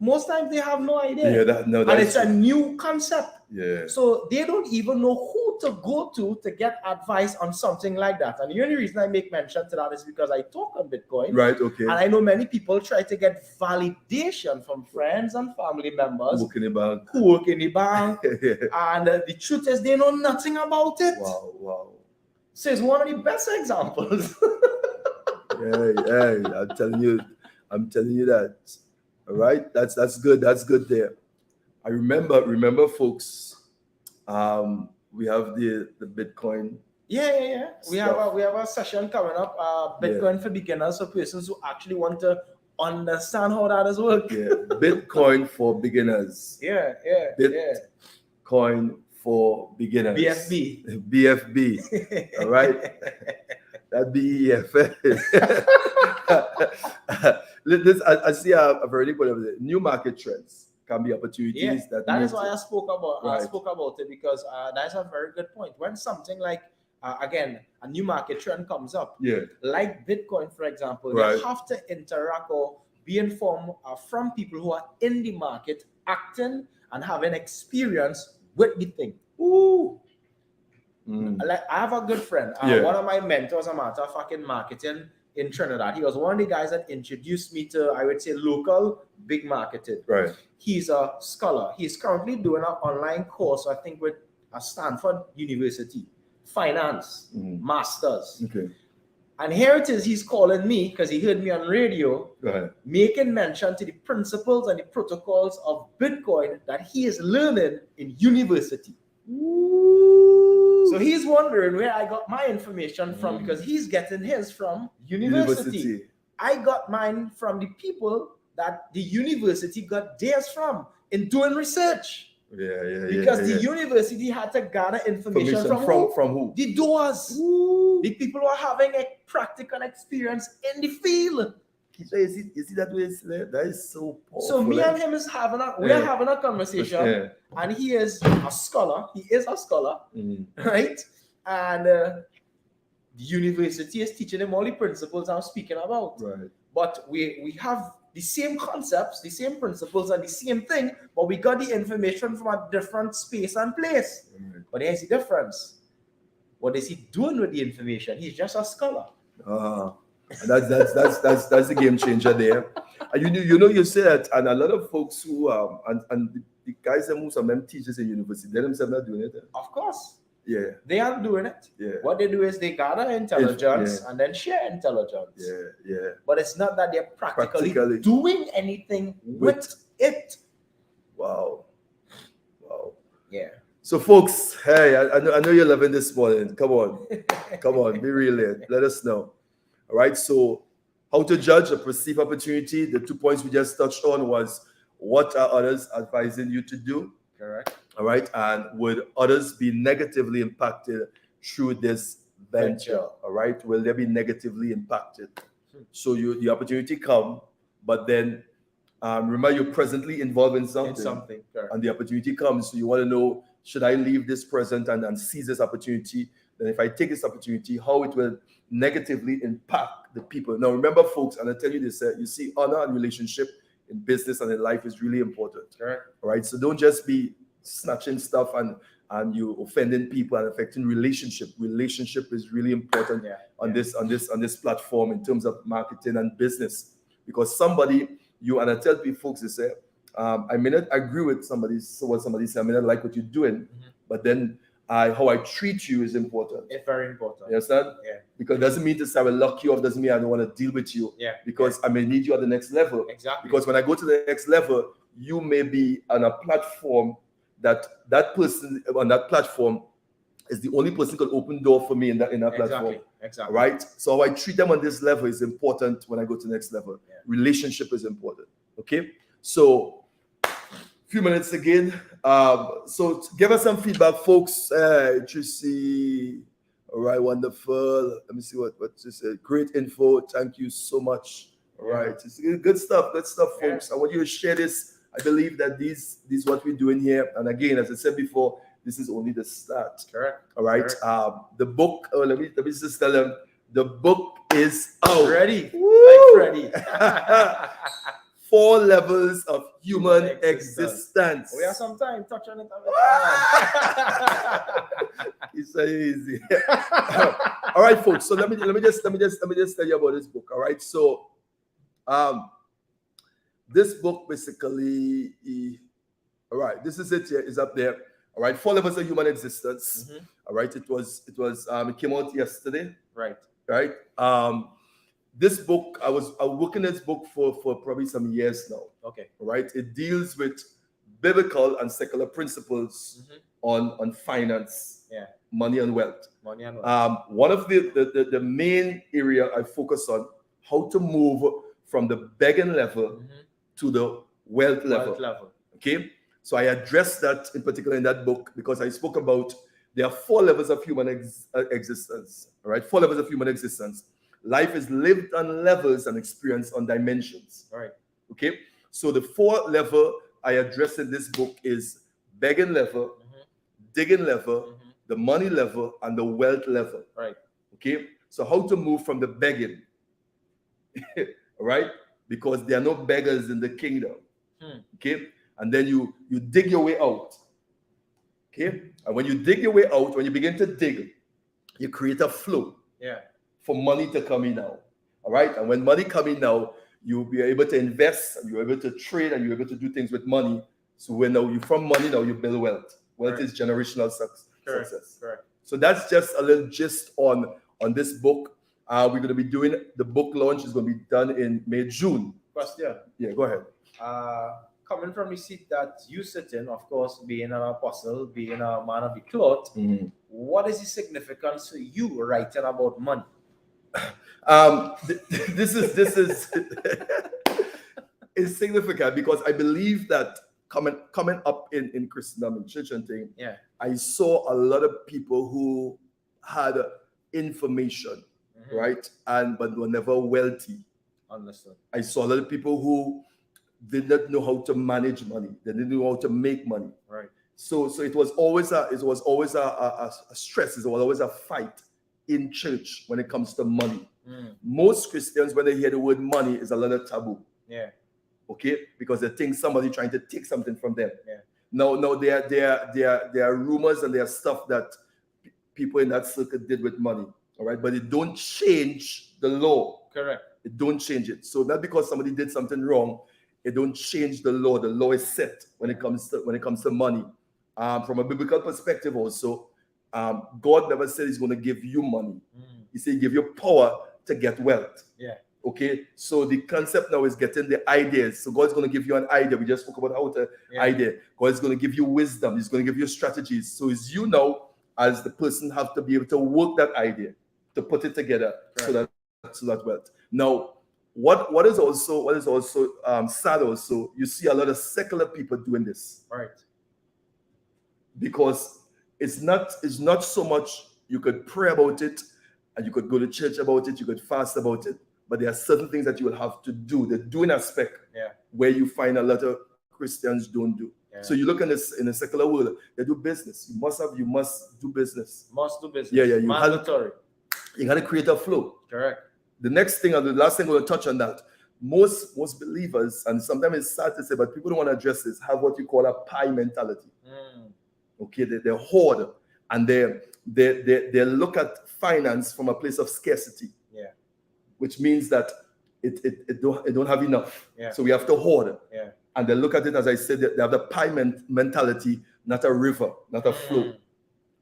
B: Most times they have no idea. And it's a new concept. Yeah. So they don't even know who to go to get advice on something like that. And the only reason I make mention to that is because I talk on Bitcoin. Right, okay. And I know many people try to get validation from friends and family members who work in the bank. And the truth is they know nothing about it. Wow. So it's one of the best examples.
A: Hey, I'm telling you that. All right, that's good. That's good there. I remember, folks. We have the Bitcoin.
B: Yeah. We have a session coming up. Bitcoin for beginners, for persons who actually want to understand how that is working.
A: Yeah, Bitcoin for beginners.
B: Yeah.
A: Bitcoin for beginners. BFB. All right. That BEF. I see a very good new market trends can be opportunities.
B: Yeah, that is why I spoke about. I spoke about it because that's a very good point. When something like again a new market trend comes up, like Bitcoin, for example, you have to interact or be informed from people who are in the market, acting and having experience with the thing. Ooh. Like I have a good friend, one of my mentors, a matter of fact, in marketing in Trinidad. He was one of the guys that introduced me to, I would say, local big marketing. Right. He's a scholar. He's currently doing an online course, I think, with Stanford University, finance, masters. Okay. And here it is, he's calling me because he heard me on radio, making mention to the principles and the protocols of Bitcoin that he is learning in university. So he's wondering where I got my information from because he's getting his from university. I got mine from the people that the university got theirs from in doing research. Because the university had to gather information from who? The doers. The people who are having a practical experience in the field.
A: So you see that way? That is so powerful.
B: So me and him is having a conversation, and he is a scholar. He is a scholar, right? And the university is teaching him all the principles I'm speaking about. Right. But we have the same concepts, the same principles, and the same thing, but we got the information from a different space and place. Right. But here's the difference. What is he doing with the information? He's just a scholar.
A: That's the game changer there. And you say that, and a lot of folks who and the guys who some of them teachers in university, they themselves not doing it.
B: Of course.
A: Yeah.
B: They are doing it. Yeah. What they do is they gather intelligence and then share intelligence.
A: Yeah.
B: But it's not that they're practically doing anything with it.
A: Wow.
B: Yeah.
A: So folks, hey, I know you're loving this morning. Come on, be real. Let us know. All right, so how to judge a perceived opportunity. The 2 points we just touched on was what are others advising you to do?
B: Correct.
A: all right, and would others be negatively impacted through this venture? All right, will they be negatively impacted? So the opportunity come, but then remember you're presently involved in something, and the opportunity comes. So you want to know, should I leave this present and seize this opportunity? Then if I take this opportunity, how it will negatively impact the people. Now remember, folks, and I tell you this: you see, honor and relationship in business and in life is really important.
B: Correct.
A: All right, so don't just be snatching stuff and you offending people and affecting relationship. Relationship is really important on this platform in terms of marketing and business, because somebody and I tell people, folks, they say, I may not agree with what somebody said, I may not like what you're doing, but then how I treat you is important.
B: It's very important.
A: You understand?
B: Yeah.
A: Because it doesn't mean to say I will lock you up, doesn't mean I don't want to deal with you.
B: Yeah.
A: Because I may need you at the next level.
B: Exactly.
A: Because when I go to the next level, you may be on a platform that person on that platform is the only person who can open door for me in that platform.
B: Exactly.
A: Right? So how I treat them on this level is important when I go to the next level. Yeah. Relationship is important. Okay? So few minutes again. So give us some feedback, folks. Tracy. All right, wonderful. Let me see what you said. Great info. Thank you so much. All right. It's good stuff, folks. I want you to share this. I believe that these what we're doing here. And again, as I said before, this is only the start.
B: Correct.
A: All right. Correct. The book, let me just tell them, the book is out.
B: Ready.
A: Woo!
B: Like ready.
A: 4 levels of human existence.
B: We have some time. Touch on it.
A: It's so easy. All right, folks. So let me just tell you about this book. All right. So, this book basically, all right. This is it. Here. It's up there. All right. 4 levels of human existence. Mm-hmm. All right. It came out yesterday.
B: Right.
A: Right. This book, I was working this book for probably some years now.
B: Okay.
A: Right. It deals with biblical and secular principles on finance, money and wealth. One of the main area I focus on, how to move from the begging level to the wealth level. Okay. So I addressed that in particular in that book because I spoke about there are 4 levels of human existence. All right. 4 levels of human existence. Life is lived on levels and experienced on dimensions.
B: All right.
A: Okay. So the 4 level I address in this book is begging level, digging level, the money level, and the wealth level.
B: Right.
A: Okay. So how to move from the begging. All right. Because there are no beggars in the kingdom. Okay. And then you dig your way out. Okay. And when you dig your way out, when you begin to dig, you create a flow.
B: Yeah.
A: For money to come in now. All right. And when money come in now, you'll be able to invest and you're able to trade and you're able to do things with money. So when now you from money, now you build wealth. Wealth is generational success.
B: Correct.
A: So that's just a little gist on this book. We're going to be doing the book launch is going to be done in May, June.
B: Question.
A: Yeah, go ahead.
B: Coming from the seat that you sit in, of course, being an apostle, being a man of the cloth, what is the significance to you writing about money?
A: This is it's significant because I believe that coming up in Christendom and church and thing, I saw a lot of people who had information, right, but were never wealthy.
B: Understood.
A: I saw a lot of people who did not know how to manage money. They didn't know how to make money.
B: Right.
A: So it was always a stress. It was always a fight in church when it comes to money. Most Christians, when they hear the word money, is a lot of taboo.
B: Yeah.
A: Okay, because they think somebody trying to take something from them.
B: Yeah.
A: No, there are rumors and there are stuff that people in that circuit did with money. All right, but it don't change the law.
B: Correct.
A: It don't change it. So not because somebody did something wrong, it don't change the law. The law is set when it comes to money. From a biblical perspective, also, God never said He's going to give you money. He said He give you power to get wealth.
B: Yeah.
A: Okay. So the concept now is getting the ideas. So God's going to give you an idea. We just spoke about how to idea. God's going to give you wisdom. He's going to give you strategies. So it's you now as the person have to be able to work that idea to put it together so that wealth. Now, what is also sad also, you see a lot of secular people doing this.
B: Right.
A: because it's not so much you could pray about it and you could go to church about it, you could fast about it, but there are certain things that you will have to do, the doing aspect, where you find a lot of Christians don't do. So you look in the secular world, they do business. You must do business.
B: Must do business.
A: Yeah.
B: Mandatory.
A: You got to create a flow.
B: Correct.
A: The next thing, or the last thing we'll touch on that. Most believers, and sometimes it's sad to say, but people don't want to address this, have what you call a pie mentality. Okay, they hoard, and they look at finance from a place of scarcity.
B: Yeah.
A: Which means that it don't have enough.
B: Yeah.
A: So we have to hoard.
B: Yeah.
A: And they look at it, as I said, they have the pie mentality, not a river, not a flow.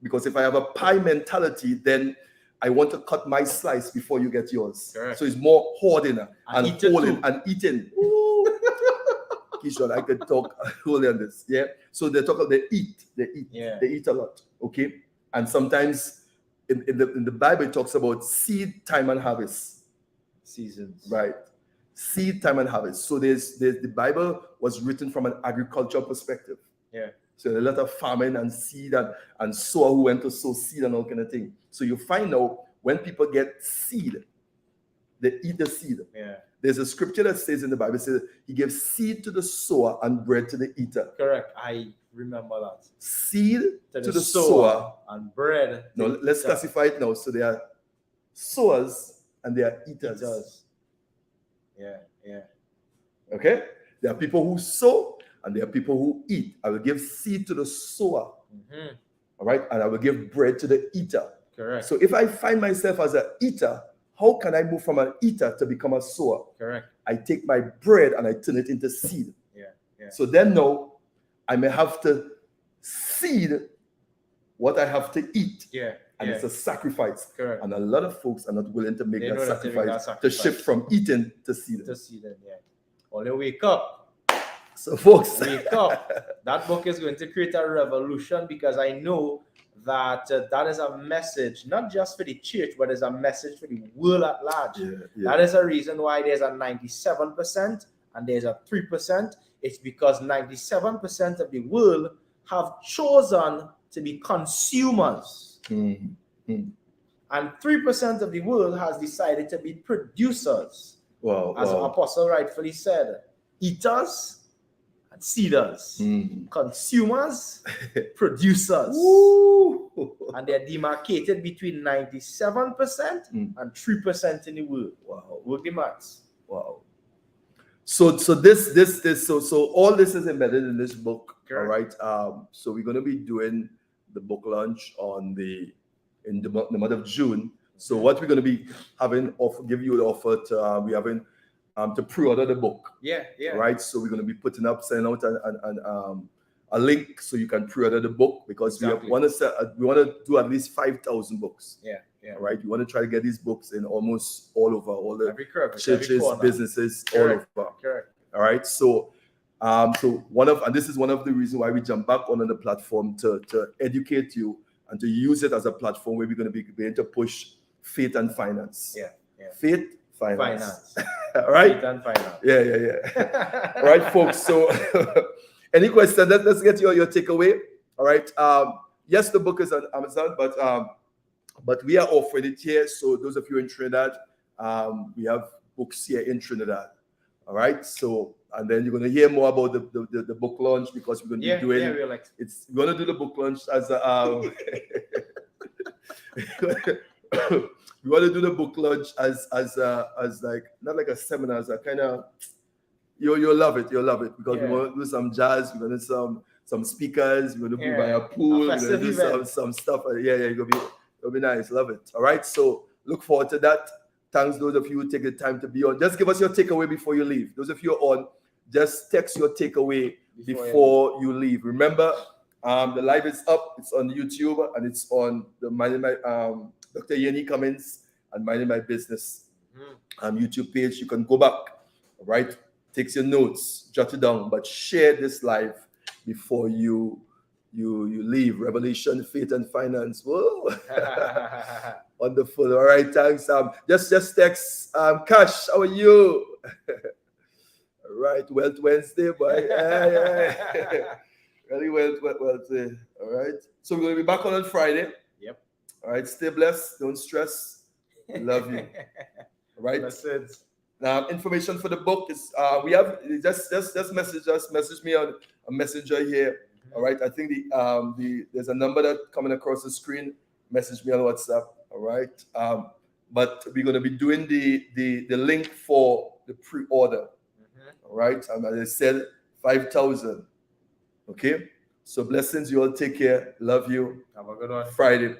A: Because if I have a pie mentality, then I want to cut my slice before you get yours.
B: Correct.
A: So it's more hoarding and holding and eating. Keeshon, I could talk wholly on this. Yeah. So they eat.
B: Yeah.
A: They eat a lot. Okay. And sometimes in the Bible it talks about seed time and harvest.
B: Seasons.
A: Right. Seed time and harvest. So the Bible was written from an agricultural perspective.
B: Yeah.
A: So a lot of farming and seed and sower who went to sow seed and all kind of thing. So you find out when people get seed, they eat the seed.
B: Yeah.
A: There's a scripture that says in the Bible, says he gives seed to the sower and bread to the eater.
B: Correct. I remember that.
A: Seed to the sower
B: and bread.
A: No, let's classify it now. So they are sowers and they are eaters.
B: Yeah.
A: Okay? There are people who sow and there are people who eat. I will give seed to the sower. All right? And I will give bread to the eater.
B: Correct.
A: So if I find myself as an eater, how can I move from an eater to become a sower?
B: Correct.
A: I take my bread and I turn it into seed.
B: Yeah.
A: So then now I may have to seed what I have to eat.
B: Yeah.
A: And it's a sacrifice.
B: Correct.
A: And a lot of folks are not willing to make that sacrifice,
B: to
A: shift from eating to seeding.
B: Yeah. Only wake up.
A: So folks,
B: wake up. That book is going to create a revolution, because I know that that is a message, not just for the church, but it's a message for the world at large. That is a reason why there's a 97% and there's a 3%. It's because 97% of the world have chosen to be consumers. And 3% of the world has decided to be producers. As Apostle rightfully said, eaters and seeders, consumers, producers. And they're demarcated between 97% and 3% in the world. Wow. Work the maths.
A: Wow. So all this is embedded in this book.
B: Correct.
A: All right. So we're going to be doing the book launch in the month of June. So what we're going to be having give you the offer to we having to pre-order the book.
B: Yeah.
A: Right. So we're going to be sending out a link so you can pre-order the book, because we want to do at least 5,000 books.
B: Yeah.
A: All right. We want to try to get these books in almost all over, all the churches, businesses, all over.
B: Correct.
A: All right. So this is one of the reasons why we jump back on the platform to educate you and to use it as a platform where we're going to be able to push faith and finance.
B: Yeah.
A: Faith, finance. All
B: right. Faith and finance.
A: Yeah. All right, folks. So, any questions? Let's get your takeaway. All right. Yes, the book is on Amazon, but we are offering it here. So those of you in Trinidad, we have books here in Trinidad. All right. So, and then you're going to hear more about the book launch, because we're going to be doing we're going to do the book launch as a we want to do the book launch as like not like a seminar, as a kind of you'll love it because we want to do some jazz, we're going to do some speakers, we're going to be by a pool, we're going to do some stuff. It'll be nice. Love it. All right. So look forward to that. Thanks those of you who take the time to be on. Just give us your takeaway before you leave. Those of you on, just text your takeaway before you leave. Remember, the live is up. It's on YouTube and it's on the Dr. Yeni Cummings and Minding My Business YouTube page. You can go back, all right? Take your notes, jot it down, but share this live before you leave. Revelation, faith, and finance. Whoa. Wonderful. All right, thanks. Just text Cash, how are you? All right, Wealth Wednesday, boy. Yeah. Really well. All right. So we're going to be back on Friday.
B: Yep.
A: All right. Stay blessed. Don't stress. Love you. All right.
B: That's it.
A: Now, information for the book is we have just message me on a messenger here. All right. I think there's a number that coming across the screen. Message me on WhatsApp. All right. But we're going to be doing the link for the pre-order. All right. As I said, 5,000. Okay. So blessings. You all take care. Love you.
B: Have a good one.
A: Friday.